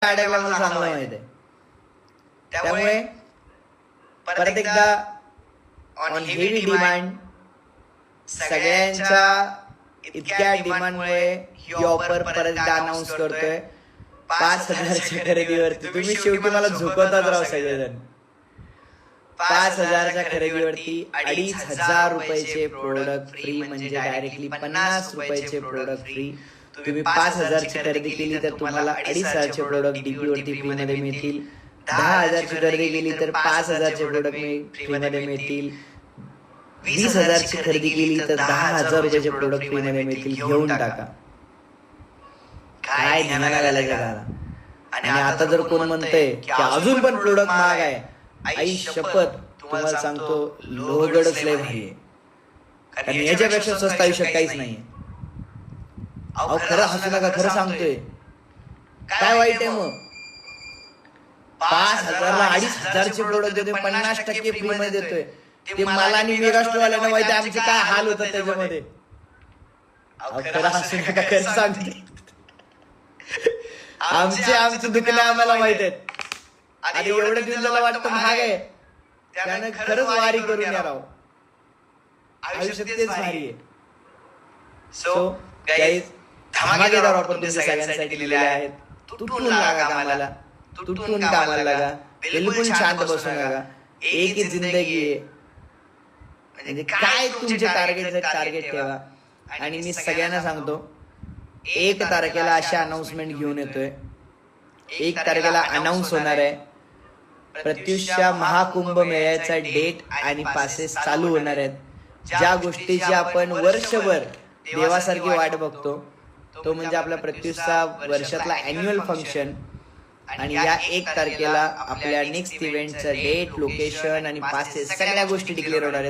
काढायला मला चांगलं माहित आहे. त्यामुळे परत एकदा ऑन हेवी डिमांड, सगळ्यांच्या इतक्या डिमांडमुळे ही ऑफर परत एकदा अनाऊन्स करतोय. 5,000च्या खरेदीवरती तुम्ही शेवटी मला झुकवतात राव सगळेजण. 5,000च्या खरेदीवरती 2,500 रुपयाचे प्रोडक्ट फ्री, म्हणजे डायरेक्टली 50 रुपयाचे प्रोडक्ट फ्री. तुम्ही 5,000ची खरेदी केली तर तुम्हाला 2,500चे प्रोडक्ट डीपी वरती फ्री मध्ये मिळतील. 10,000ची खरेदी केली तर 5,000चे प्रोडक्ट फ्री मध्ये मिळतील. 20,000ची खरेदी केली तर 10,000 रुपयाचे प्रोडक्ट फ्री मध्ये मिळतील. घेऊन टाका, काय ध्यानाला घालायचं घाला. आणि आता जर कोण म्हणतंय की अजून पण प्रोडक्ट महाग आहे, आई शपथ तुम्हाला सांगतो लोहगडच लय भारी आहे. कारण याच्यापेक्षा स्वस्त आयुष्यात काहीच नाहीये. अहो खरं हसू नका, खरं सांगतोय. काय वाईट आहे मग? 5,000ला 2,500चे प्रोडक्ट देतोय, 50% फ्री मध्ये देतोय. ते मला आणि मेगास्टोरवाल्यांना माहिती आहे आमचे काय हाल होतात त्याच्यामध्ये. अहो खरं हसू नका, खरं सांगते. आमचे दुखणे आम्हाला माहित आहेत. आणि एवढं दिवसाला वाटतं महाग आहे, त्यानं खरंच वारी करून या राव. आयुष्यात तेच भारी आहे. सो गाईज, धमाकेदार ऑफर तुमच्या सगळ्यांसाठी दिलेल्या आहेत. तुटून लागा कामाला, तुटून कामाला लागा, बिलकुल शांत बसू नका. एक ही जिंदगी आहे, म्हणजे काय तुमचे टार्गेट ठेवा. आणि मी सगळ्यांना सांगतो, 1 तारखेला अशी अनाउन्समेंट घेऊन येतोय. 1 तारखेला अनाऊन्स होणार आहे प्रत्युषच्या महाकुंभ मेळ्याचा डेट आणि पासेस चालू होणार आहेत. ज्या गोष्टीची आपण वर्षभर देवासारखी वाट बघतो, तो म्हणजे आपला प्रत्युषचा वर्षातला अॅन्युअल फंक्शन. आणि या 1 तारखेला आपल्या नेक्स्ट इव्हेंटचं डेट, लोकेशन आणि पासेस सगळ्या गोष्टी डिक्लेअर होणार आहेत.